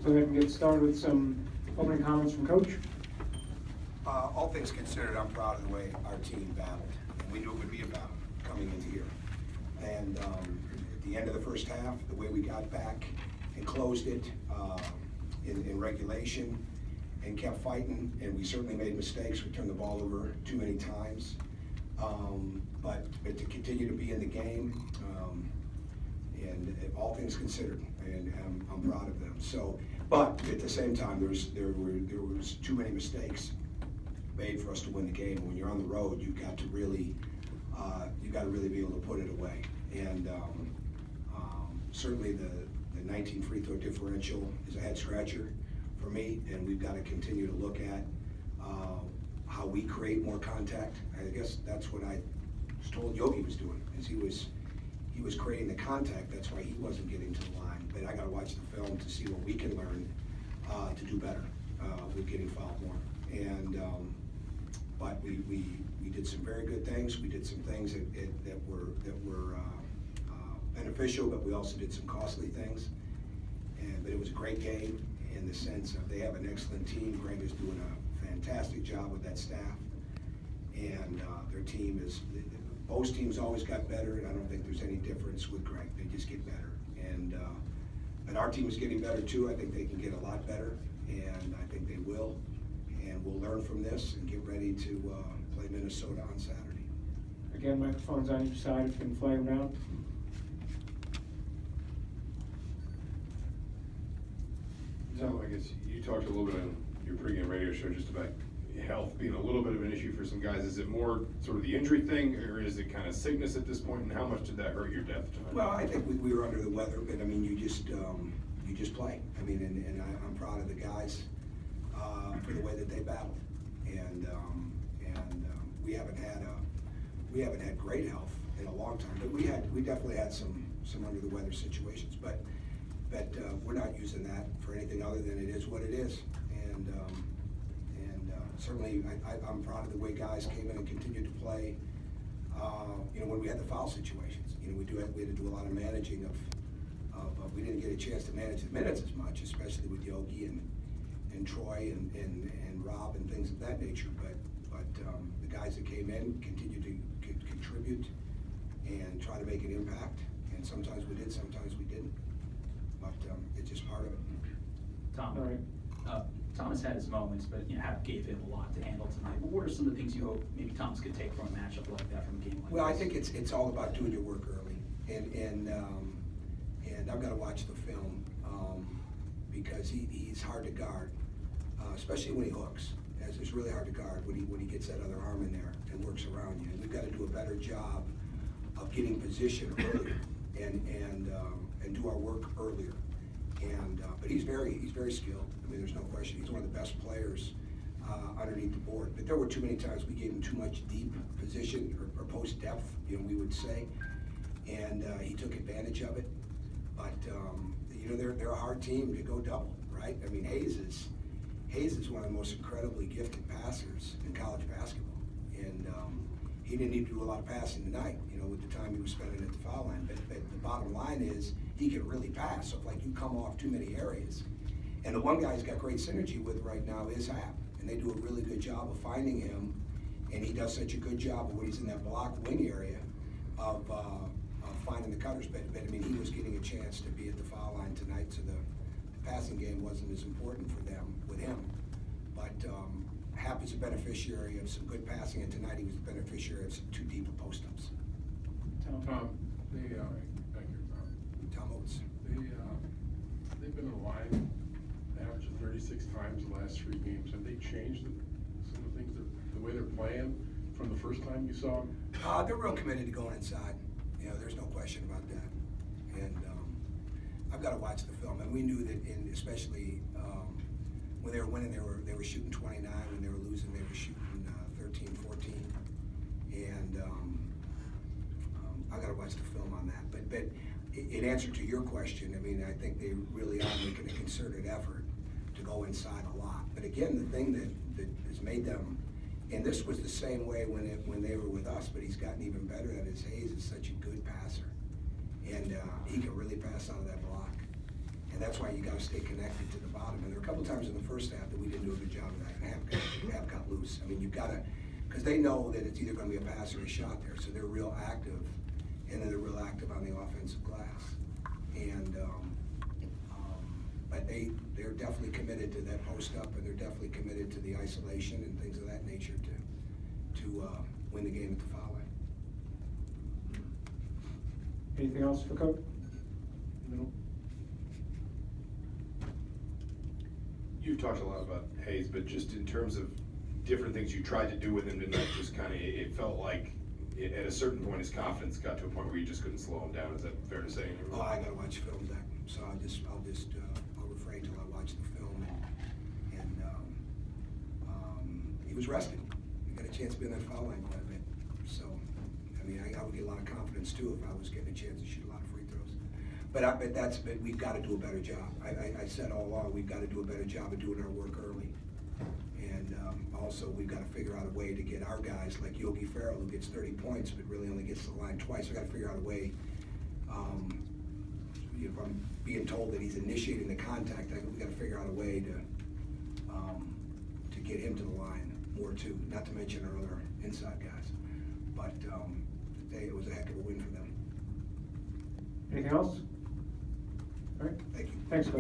So we can get started with some opening comments from Coach. All things considered, I'm proud of the way our team battled. And we knew it would be a battle coming into here. And at the end of the first half, the way we got back and closed it in regulation and kept fighting, and we certainly made mistakes. We turned the ball over too many times. But to continue to be in the game, and all things considered, and I'm proud of them. So, but at the same time, there was too many mistakes made for us to win the game. When you're on the road, you've got to really be able to put it away. And certainly the 19 free throw differential is a head scratcher for me, and we've got to continue to look at how we create more contact. I guess that's what I was told Yogi was doing, is he was creating the contact. That's why he wasn't getting to the line. But I got to watch the film to see what we can learn to do better with getting fouled more. And but we did some very good things. We did some things that were beneficial, but we also did some costly things. But it was a great game in the sense of they have an excellent team. Greg is doing a fantastic job with that staff, and their team is. Both teams always got better, and I don't think there's any difference with Greg. They just get better, and but our team is getting better too. I think they can get a lot better, and I think they will. And we'll learn from this and get ready to play Minnesota on Saturday. Again, microphones on each side if you can fly them out. So I guess you talked a little bit on your pregame radio show just about health being a little bit of an issue for some guys. Is it more sort of the injury thing, or is it kind of sickness at this point, and how much did that hurt your depth tonight? Well, I think we were under the weather, but I mean, you just play. I mean, and I'm proud of the guys for the way that they battled, and we haven't had great health in a long time, but we definitely had some under the weather situations, but we're not using that for anything other than it is what it is, and certainly I'm proud of the way guys came in and continued to play. When we had the foul situations, we had to do a lot of managing of we didn't get a chance to manage the minutes as much, especially with Yogi and Troy and Rob and things of that nature. But the guys that came in continued to contribute and try to make an impact. And sometimes we did, sometimes we didn't. But it's just part of it. Tom, All right. Thomas had his moments, but gave him a lot to handle tonight. But what are some of the things you hope maybe Thomas could take from a matchup like that, from a game like Well, this? I think it's all about doing your work early, and I've got to watch the film because he's hard to guard, especially when he hooks. It's really hard to guard when he gets that other arm in there and works around you. And we've got to do a better job of getting position earlier and do our work earlier. But he's very skilled. I mean, there's no question. He's one of the best players underneath the board. But there were too many times we gave him too much deep position or post depth, we would say, and he took advantage of it. But they're a hard team to go double, right? I mean, Hayes is one of the most incredibly gifted passers in college basketball, and he didn't need to do a lot of passing tonight, with the time he was spending at the foul line. But the bottom line is he can really pass. So if you come off too many areas, and the one guy he's got great synergy with right now is Hap, and they do a really good job of finding him, and he does such a good job of when he's in that block wing area of finding the cutters. But I mean, he was getting a chance to be at the foul line tonight, so the passing game wasn't as important for them with him. But Hap is a beneficiary of some good passing, and tonight he was the beneficiary of some too deep of post-ups. Tom, Thank you, Tom. Tom Oates. They've been aligned average of 36 times the last 3 games. Have they changed some of the things, the way they're playing from the first time you saw them? They're real committed to going inside. There's no question about that. And I've got to watch the film. And we knew that, especially when they were winning, they were shooting 29. When they were losing, they were shooting 13, 14. And I've got to watch the film on that. But in answer to your question, I mean, I think they really are making a concerted effort to go inside a lot. But again, the thing that has made them, and this was the same way when they were with us, but he's gotten even better at his. Hayes is such a good passer, and he can really pass out of that block. And that's why you gotta stay connected to the bottom. And there were a couple times in the first half that we didn't do a good job of that, and half got loose. I mean, you've gotta, because they know that it's either gonna be a pass or a shot there, so they're real active, and then they're real active on the offensive glass. And, but they're definitely committed to that post up, and they're definitely committed to the isolation and things of that nature to win the game at the foul line. Anything else for Coach? No. You've talked a lot about Hayes, but just in terms of different things you tried to do with him tonight, just kind of, it felt like at a certain point his confidence got to a point where you just couldn't slow him down. Is that fair to say? Oh, I gotta watch film, Zach, so I'll refrain till I watch the film, and he was rested. He got a chance to be in that foul line quite a bit, so, I mean, I would get a lot of confidence too if I was getting a chance to shoot a lot of free throws. But we've gotta do a better job. I said all along, we've gotta do a better job of doing our work early. And also, we've gotta figure out a way to get our guys, like Yogi Ferrell, who gets 30 points, but really only gets to the line twice. We gotta figure out a way, if I'm being told that he's initiating the contact, we gotta figure out a way to get him to the line more too, not to mention our other inside guys. But today, it was a heck of a win for them. Anything else? All right, Thank you. thanks, Coach.